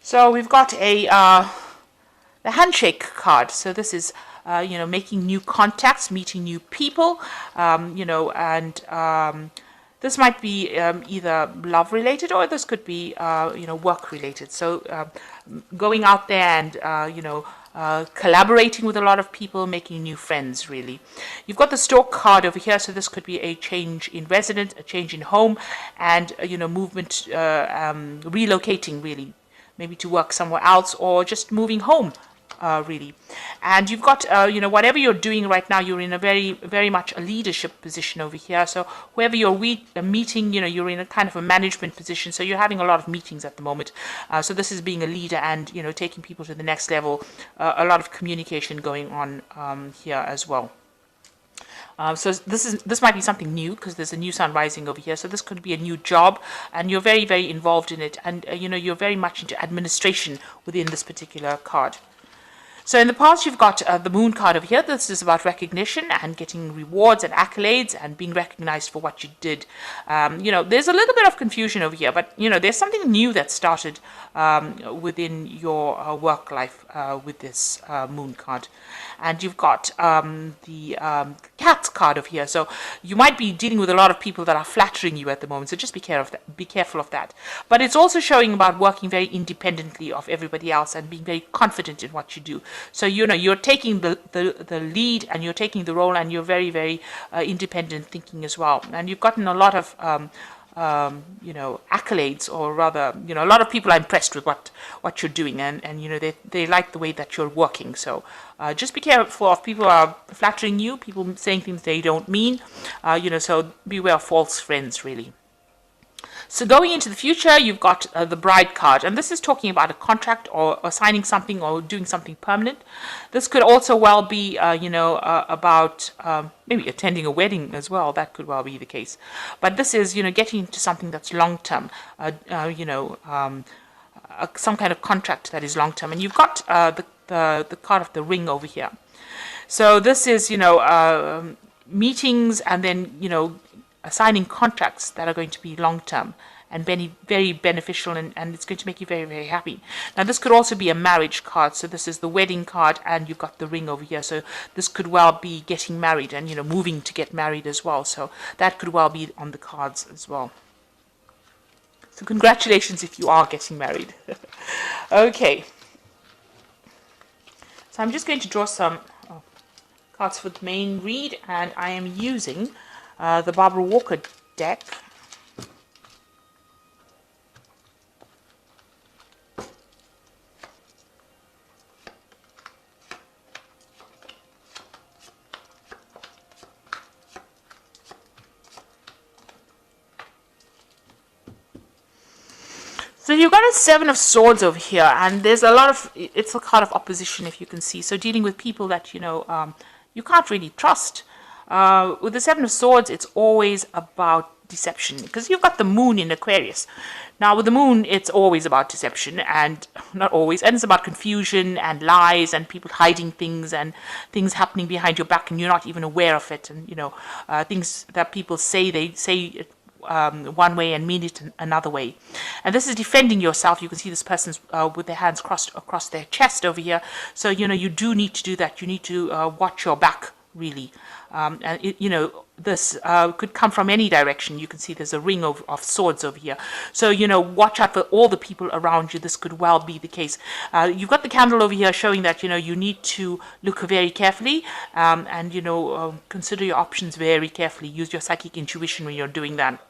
So we've got the handshake card. So this is making new contacts, meeting new people, and this might be either love related, or this could be work related. So going out there and collaborating with a lot of people, making new friends, really. You've got the stork card over here, so this could be a change in residence, a change in home, and movement, relocating, really, maybe to work somewhere else, or just moving home, really. And you've got whatever you're doing right now, you're in a very much a leadership position over here. So whoever you're meeting, you're in a kind of a management position, so you're having a lot of meetings at the moment. So this is being a leader and taking people to the next level. A lot of communication going on here as well. So this might be something new, because there's a new sun rising over here. So this could be a new job, and you're very involved in it, and you're very much into administration within this particular card. So in the past, you've got the moon card over here. This is about recognition and getting rewards and accolades and being recognized for what you did. There's a little bit of confusion over here, but there's something new that started within your work life with this moon card. And you've got the cat card over here. So you might be dealing with a lot of people that are flattering you at the moment. So just be careful of that. But it's also showing about working very independently of everybody else and being very confident in what you do. So you're taking the lead, and you're taking the role, and you're very independent thinking as well. And you've gotten a lot of accolades, or rather, a lot of people are impressed with what you're doing, and they like the way that you're working. So just be careful of people who are flattering you, people saying things they don't mean. So beware of false friends, really. So going into the future, you've got the bride card, and this is talking about a contract, or signing something, or doing something permanent. This could also well be, about maybe attending a wedding as well. That could well be the case. But this is, getting into something that's long term, some kind of contract that is long term. And you've got the card of the ring over here. So this is, meetings, and then, assigning contracts that are going to be long-term and very beneficial, and it's going to make you very happy. Now, this could also be a marriage card. So this is the wedding card, and you've got the ring over here. So this could well be getting married and, moving to get married as well. So that could well be on the cards as well. So congratulations if you are getting married. Okay. So I'm just going to draw some cards for the main read, and I am using the Barbara Walker deck. So you've got a Seven of Swords over here, and there's it's a card of opposition, if you can see. So dealing with people that, you can't really trust. With the Seven of Swords, it's always about deception, because you've got the moon in Aquarius. Now, with the moon, it's always about deception, and not always, and it's about confusion and lies and people hiding things and things happening behind your back, and you're not even aware of it. And, things that people say, they say one way and mean it another way. And this is defending yourself. You can see this person's with their hands crossed across their chest over here. So, you do need to do that. You need to watch your back, really. And this could come from any direction. You can see there's a ring of swords over here. So, watch out for all the people around you. This could well be the case. You've got the candle over here showing that, you need to look very carefully, and, consider your options very carefully. Use your psychic intuition when you're doing that.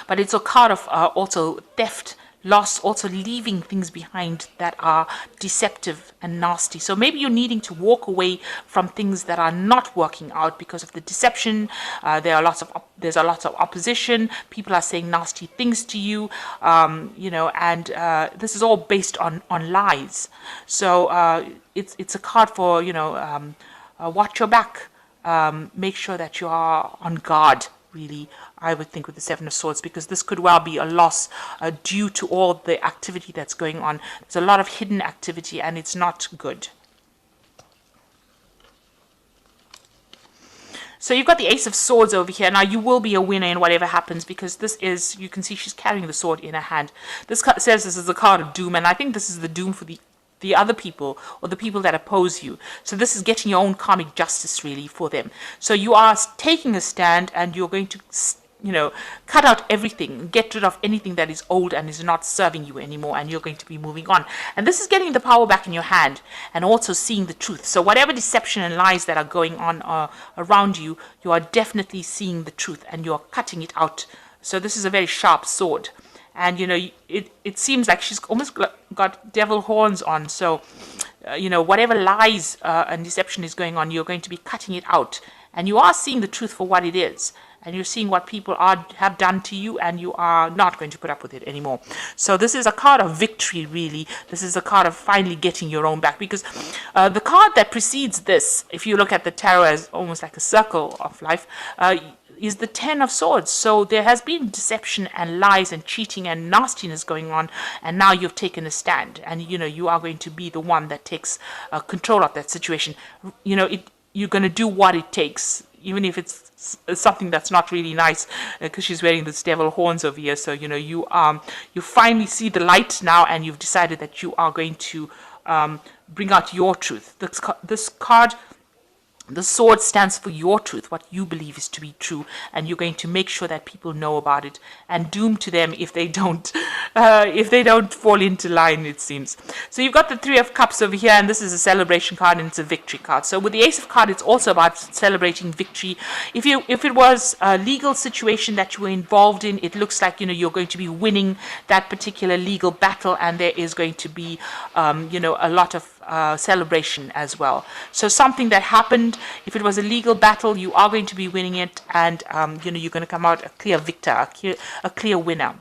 But it's a card of also theft, loss, also leaving things behind that are deceptive and nasty. So maybe you're needing to walk away from things that are not working out because of the deception. There's a lot of opposition. People are saying nasty things to you, and this is all based on lies. So it's a card for watch your back. Make sure that you are on guard, really, I would think, with the Seven of Swords, because this could well be a loss due to all the activity that's going on. There's a lot of hidden activity, and it's not good. So you've got the Ace of Swords over here. Now you will be a winner in whatever happens, because this is, you can see she's carrying the sword in her hand. This card says this is the card of doom, and I think this is the doom for the other people, or the people that oppose you. So this is getting your own karmic justice really for them. So you are taking a stand, and you're going to, you know, cut out everything, get rid of anything that is old and is not serving you anymore, and you're going to be moving on. And this is getting the power back in your hand, and also seeing the truth. So whatever deception and lies that are going on around you, you are definitely seeing the truth, and you're cutting it out. So this is a very sharp sword. And, you know, it seems like she's almost got devil horns on. So, you know, whatever lies and deception is going on, you're going to be cutting it out. And you are seeing the truth for what it is. And you're seeing what people have done to you, and you are not going to put up with it anymore. So this is a card of victory, really. This is a card of finally getting your own back. Because the card that precedes this, if you look at the tarot as almost like a circle of life, is the Ten of Swords. So there has been deception and lies and cheating and nastiness going on, and now you've taken a stand, and you know you are going to be the one that takes control of that situation. You know, you're going to do what it takes, even if it's something that's not really nice, because she's wearing this devil horns over here. So you know you finally see the light now, and you've decided that you are going to bring out your truth. This card, the sword, stands for your truth, what you believe is to be true, and you're going to make sure that people know about it, and doom to them if they don't fall into line, it seems. So you've got the Three of Cups over here, and this is a celebration card, and it's a victory card. So with the Ace of Cards, it's also about celebrating victory. If it was a legal situation that you were involved in, it looks like, you know, you're going to be winning that particular legal battle, and there is going to be you know, a lot of celebration as well. So something that happened, if it was a legal battle, you are going to be winning it, and you know, you're going to come out a clear victor, a clear winner.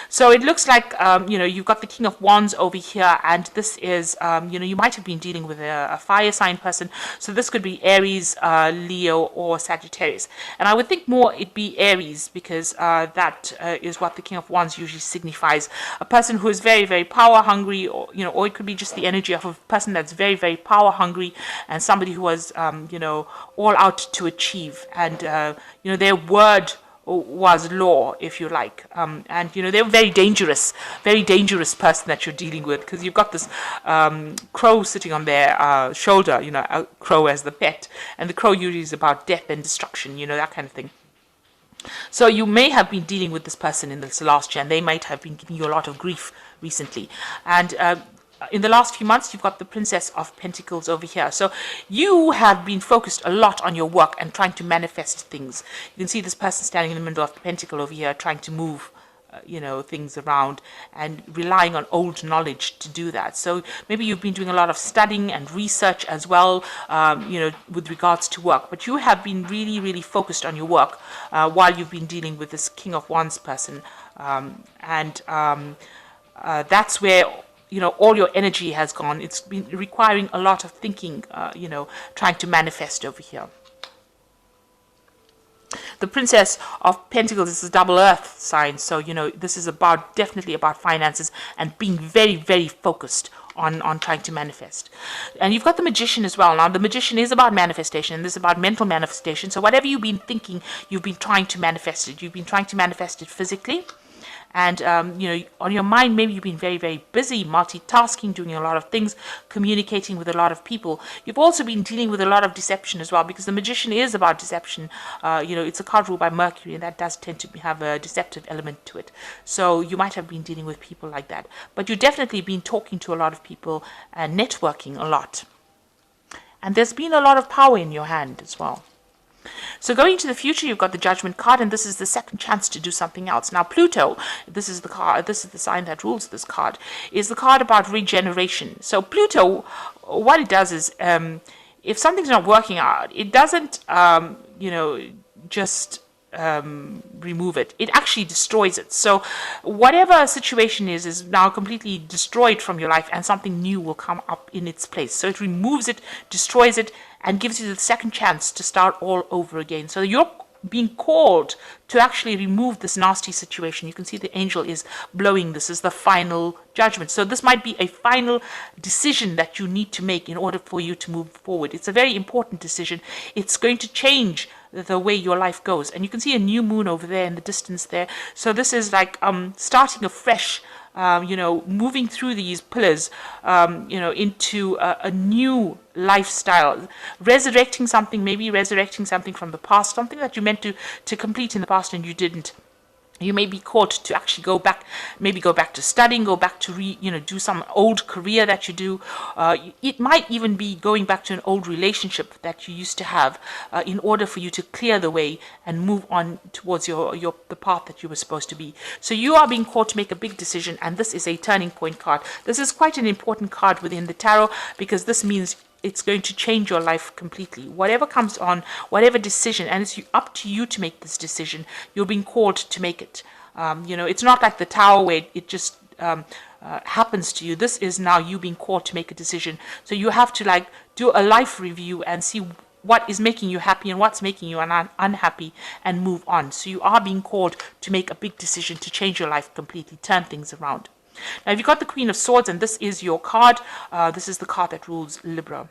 So it looks like, you know, you've got the King of Wands over here, and this is, you know, you might have been dealing with a fire sign person. So this could be Aries, Leo, or Sagittarius. And I would think more it be Aries, because that is what the King of Wands usually signifies. A person who is very, very power hungry, or, you know, or it could be just the energy of a person that's very, very power hungry, and somebody who was, you know, all out to achieve. And, you know, their word was law, if you like, and you know, they're very dangerous person that you're dealing with, because you've got this crow sitting on their shoulder, you know, a crow as the pet, and the crow usually is about death and destruction, you know, that kind of thing. So you may have been dealing with this person in this last year, and they might have been giving you a lot of grief recently. And in the last few months, you've got the Princess of Pentacles over here. So you have been focused a lot on your work and trying to manifest things. You can see this person standing in the middle of the pentacle over here, trying to move you know, things around, and relying on old knowledge to do that. So maybe you've been doing a lot of studying and research as well, you know, with regards to work. But you have been really, really focused on your work while you've been dealing with this King of Wands person. That's where, you know, all your energy has gone. It's been requiring a lot of thinking, you know, trying to manifest over here. The Princess of Pentacles is a double earth sign, so you know this is definitely about finances and being very, very focused on trying to manifest. And you've got the Magician as well. Now the Magician is about manifestation, and this is about mental manifestation. So whatever you've been thinking, you've been trying to manifest it. You've been trying to manifest it physically. And, you know, on your mind, maybe you've been very, very busy, multitasking, doing a lot of things, communicating with a lot of people. You've also been dealing with a lot of deception as well, because the Magician is about deception. You know, it's a card ruled by Mercury, and that does tend to have a deceptive element to it. So you might have been dealing with people like that. But you've definitely been talking to a lot of people and networking a lot. And there's been a lot of power in your hand as well. So going into the future, you've got the Judgment card, and this is the second chance to do something else. Now Pluto, this is the card, this is the sign that rules this card, is the card about regeneration. So Pluto, what it does is, if something's not working out, it doesn't, you know, just remove it. It actually destroys it. So whatever situation is now completely destroyed from your life, and something new will come up in its place. So it removes it, destroys it, and gives you the second chance to start all over again. So you're being called to actually remove this nasty situation. You can see the angel is blowing. This is the final judgment. So this might be a final decision that you need to make in order for you to move forward. It's a very important decision. It's going to change the way your life goes. And you can see a new moon over there in the distance there. So this is like starting afresh, moving through these pillars, into a new lifestyle, resurrecting something, maybe resurrecting something from the past, something that you meant to complete in the past and you didn't. You may be caught to actually go back to studying, go back to do some old career that you do. It might even be going back to an old relationship that you used to have, in order for you to clear the way and move on towards the path that you were supposed to be. So you are being called to make a big decision, and this is a turning point card. This is quite an important card within the tarot, because this means it's going to change your life completely. Whatever comes on, whatever decision, and it's up to you to make this decision. You're being called to make it. It's not like the Tower where it just happens to you. This is now you being called to make a decision. So you have to do a life review and see what is making you happy and what's making you unhappy, and move on. So you are being called to make a big decision to change your life completely, turn things around. Now, if you've got the Queen of Swords, and this is your card, this is the card that rules Libra.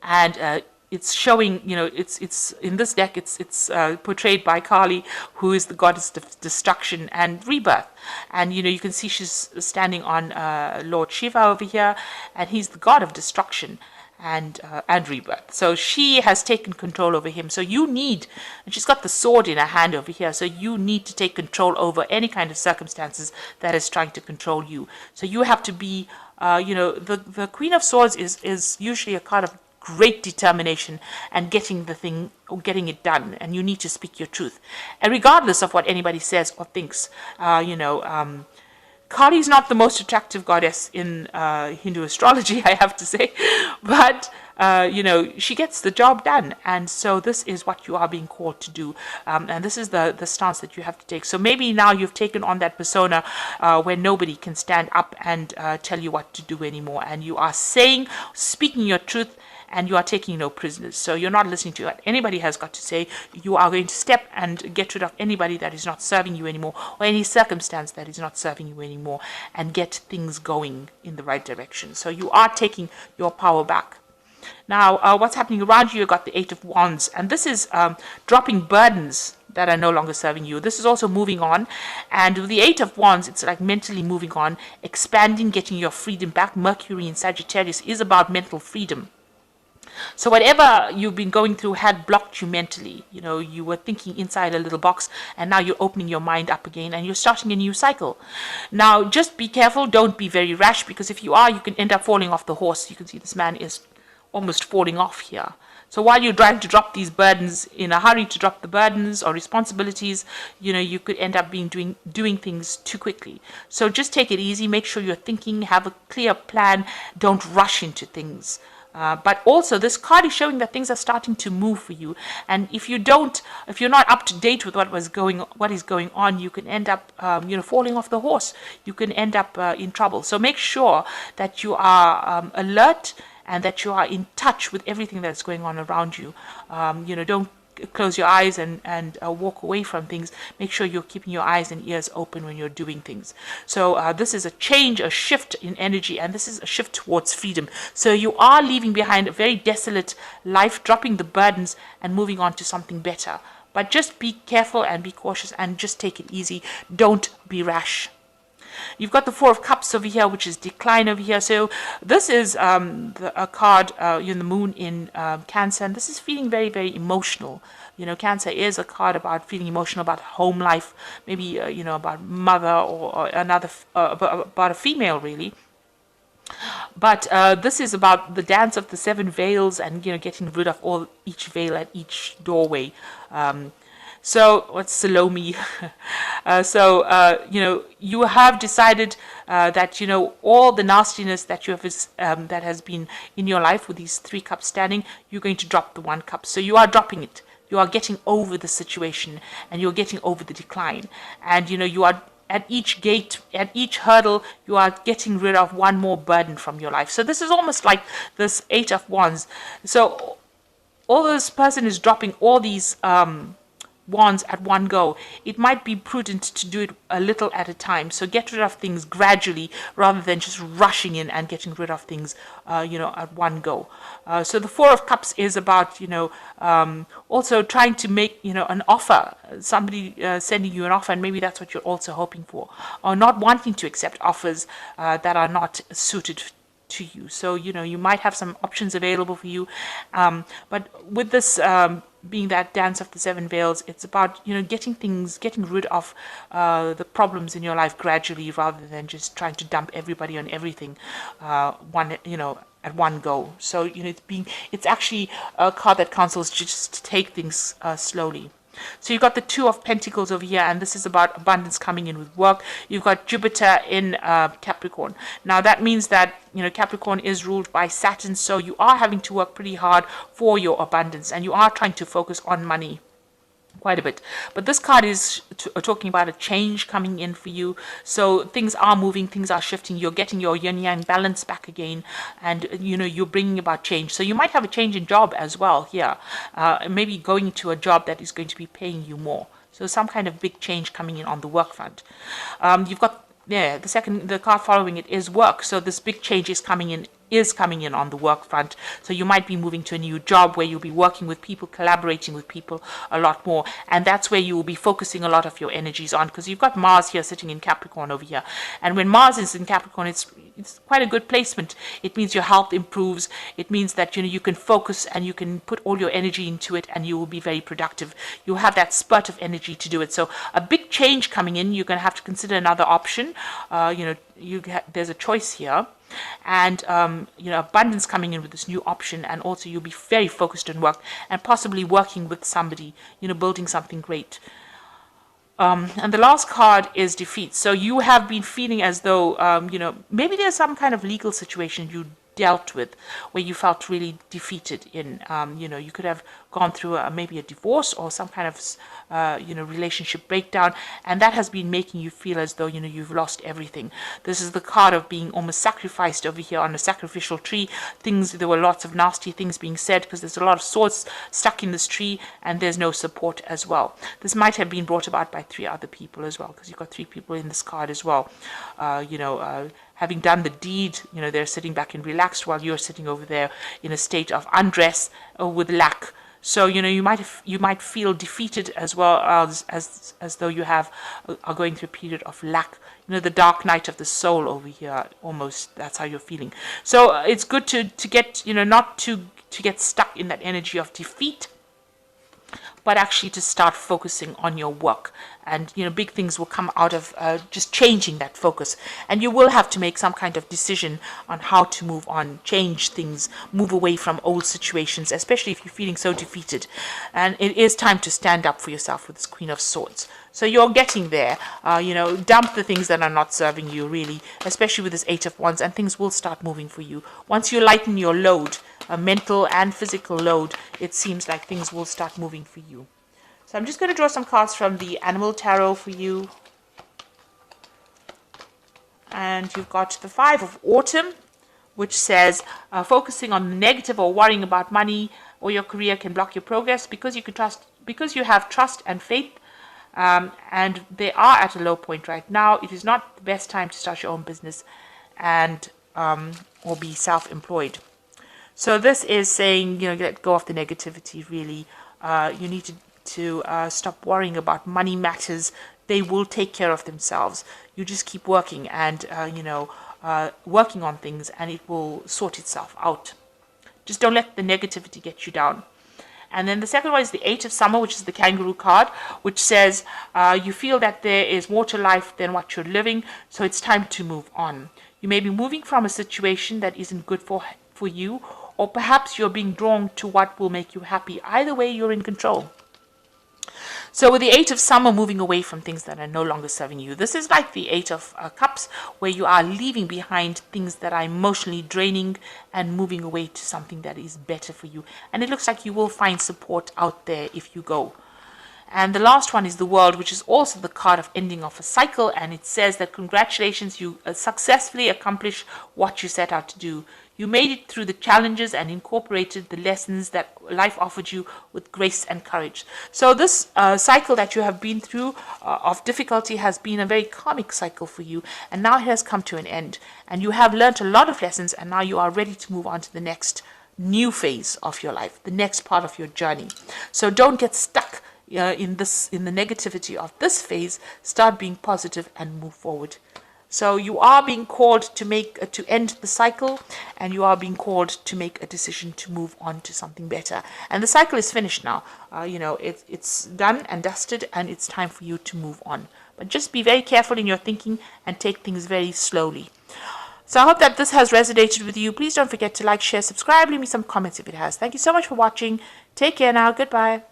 And it's showing, it's in this deck, it's portrayed by Kali, who is the goddess of destruction and rebirth. And, you can see she's standing on Lord Shiva over here, and he's the god of destruction and rebirth. So she has taken control over him. So you need, and she's got the sword in her hand over here, so you need to take control over any kind of circumstances that is trying to control you. So you have to be, the Queen of Swords is usually a card of great determination and getting it done, and you need to speak your truth. And regardless of what anybody says or thinks, Kali is not the most attractive goddess in Hindu astrology, I have to say, but she gets the job done. And so this is what you are being called to do, and this is the stance that you have to take. So maybe now you've taken on that persona where nobody can stand up and tell you what to do anymore, and you are speaking your truth, and you are taking no prisoners. So you're not listening to what anybody has got to say. You are going to step and get rid of anybody that is not serving you anymore, or any circumstance that is not serving you anymore, and get things going in the right direction. So you are taking your power back. Now, what's happening around you? You've got the Eight of Wands, and this is dropping burdens that are no longer serving you. This is also moving on, and with the Eight of Wands, it's like mentally moving on, expanding, getting your freedom back. Mercury in Sagittarius is about mental freedom. So whatever you've been going through had blocked you mentally. You were thinking inside a little box, and now you're opening your mind up again, and you're starting a new cycle. Now, just be careful. Don't be very rash, because if you are, you can end up falling off the horse. You can see this man is almost falling off here. So while you're trying to drop these burdens, in a hurry to drop the burdens or responsibilities, you could end up doing things too quickly. So just take it easy. Make sure you're thinking, have a clear plan. Don't rush into things. But also, this card is showing that things are starting to move for you, and if you're not up to date with what is going on, you can end up, falling off the horse. You can end up in trouble. So make sure that you are alert, and that you are in touch with everything that's going on around you. Don't close your eyes and walk away from things. Make sure you're keeping your eyes and ears open when you're doing things. So this is a change, a shift in energy, and this is a shift towards freedom. So you are leaving behind a very desolate life, dropping the burdens and moving on to something better. But just be careful and be cautious, and just take it easy. Don't be rash. You've got the Four of Cups over here, which is decline over here. So this is a card, the moon in Cancer, and this is feeling very, very emotional. Cancer is a card about feeling emotional, about home life, maybe, about mother or another, about a female, really. But this is about the dance of the seven veils, and, getting rid of each veil at each doorway. So, what's Salome? You have decided that, all the nastiness that you have that has been in your life with these 3 cups standing, you're going to drop the 1 cup. So you are dropping it. You are getting over the situation, and you're getting over the decline. And, you are at each gate, at each hurdle, you are getting rid of one more burden from your life. So this is almost like this 8 of Wands. So all this person is dropping all these wands at one go. It might be prudent to do it a little at a time. So get rid of things gradually rather than just rushing in and getting rid of things, at one go. So the Four of Cups is about, also trying to make, an offer, somebody sending you an offer, and maybe that's what you're also hoping for, or not wanting to accept offers that are not suited to you. So, you might have some options available for you. But with this being that dance of the seven veils, it's about, getting rid of the problems in your life gradually rather than just trying to dump everybody on everything at one go. So, it's actually a card that counsels just to take things slowly. So you've got the Two of Pentacles over here, and this is about abundance coming in with work. You've got Jupiter in Capricorn. Now that means that, Capricorn is ruled by Saturn, so you are having to work pretty hard for your abundance, and you are trying to focus on money quite a bit. But this card is talking about a change coming in for you. So things are moving, things are shifting. You're getting your yin-yang balance back again, and you're bringing about change. So you might have a change in job as well here. Maybe going to a job that is going to be paying you more. So some kind of big change coming in on the work front. You've got the card following it is work. So this big change is coming in on the work front. So you might be moving to a new job where you'll be working with people, collaborating with people a lot more, and that's where you will be focusing a lot of your energies on, because you've got Mars here sitting in Capricorn over here, and when Mars is in Capricorn, it's quite a good placement. It means your health improves. It means that you can focus and you can put all your energy into it, and you will be very productive. You'll have that spurt of energy to do it. So a big change coming in, you're going to have to consider another option. There's a choice here. And abundance coming in with this new option, and also you'll be very focused on work and possibly working with somebody, building something great. And the last card is defeat. So you have been feeling as though maybe there's some kind of legal situation you dealt with where you felt really defeated in. You could have gone through maybe a divorce or some kind of relationship breakdown, and that has been making you feel as though you've lost everything. This is the card of being almost sacrificed over here on a sacrificial tree. There were lots of nasty things being said because there's a lot of swords stuck in this tree, and there's no support as well. This might have been brought about by 3 other people as well, because you've got 3 people in this card as well. Having done the deed, they're sitting back and relaxed while you're sitting over there in a state of undress or with lack. So you might feel defeated as well as though you are going through a period of lack. The dark night of the soul over here, almost that's how you're feeling. So it's good to get not to get stuck in that energy of defeat, but actually to start focusing on your work. And big things will come out of just changing that focus, and you will have to make some kind of decision on how to move on, change things, move away from old situations, especially if you're feeling so defeated. And it is time to stand up for yourself with this Queen of Swords. So you're getting there. Dump the things that are not serving you, really, especially with this 8 of Wands, and things will start moving for you. Once you lighten your load, a mental and physical load, it seems like things will start moving for you. So I'm just going to draw some cards from the Animal Tarot for you. And you've got the 5 of Autumn, which says focusing on the negative or worrying about money or your career can block your progress because you have trust and faith. And they are at a low point right now. It is not the best time to start your own business and or be self-employed. So this is saying, let go of the negativity, really. You need to stop worrying about money matters. They will take care of themselves. You just keep working and, working on things, and it will sort itself out. Just don't let the negativity get you down. And then the second one is the 8 of Summer, which is the Kangaroo card, which says you feel that there is more to life than what you're living, so it's time to move on. You may be moving from a situation that isn't good for you, or perhaps you're being drawn to what will make you happy. Either way, you're in control. So with the 8 of Summer, moving away from things that are no longer serving you. This is like the 8 of Cups, where you are leaving behind things that are emotionally draining and moving away to something that is better for you. And it looks like you will find support out there if you go. And the last one is the World, which is also the card of ending of a cycle. And it says that congratulations, you successfully accomplished what you set out to do. You made it through the challenges and incorporated the lessons that life offered you with grace and courage. So this cycle that you have been through of difficulty has been a very karmic cycle for you, and now it has come to an end. And you have learned a lot of lessons, and now you are ready to move on to the next new phase of your life, the next part of your journey. So don't get stuck in the negativity of this phase. Start being positive and move forward. So you are being called to end the cycle, and you are being called to make a decision to move on to something better. And the cycle is finished now. It's done and dusted, and it's time for you to move on. But just be very careful in your thinking and take things very slowly. So I hope that this has resonated with you. Please don't forget to like, share, subscribe, leave me some comments if it has. Thank you so much for watching. Take care now. Goodbye.